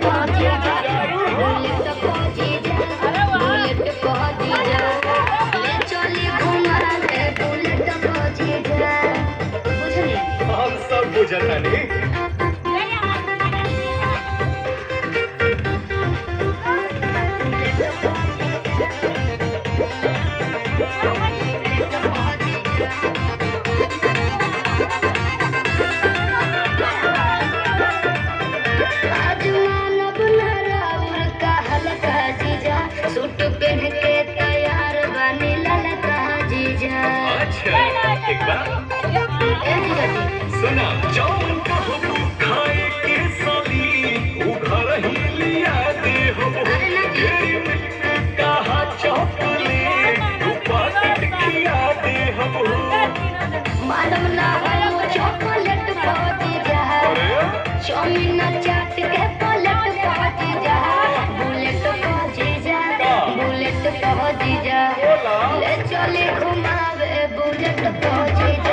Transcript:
पहुंची जा बुलेट पहुंची जा बुलेट पहुंची जा ले चली घुमा दे बुलेट पहुंची जा बुझली हम सब बुझता नहीं सूट पहन के तैयार बनी ललका जीजा एक बार सुना जौन कहू खाए के साली उ घर ही लिया दे हो तेरी मिट्टी कहा चॉकलेट तू पाकेट खिया दे हो मालूम ना हो चॉकलेट पहुंची जा चौमिन चाट के पलट पहुंची जा बुलेट पहुंची जा बुलेट पहुंची जा ले चले घुमावे बुलेट पहुंची जा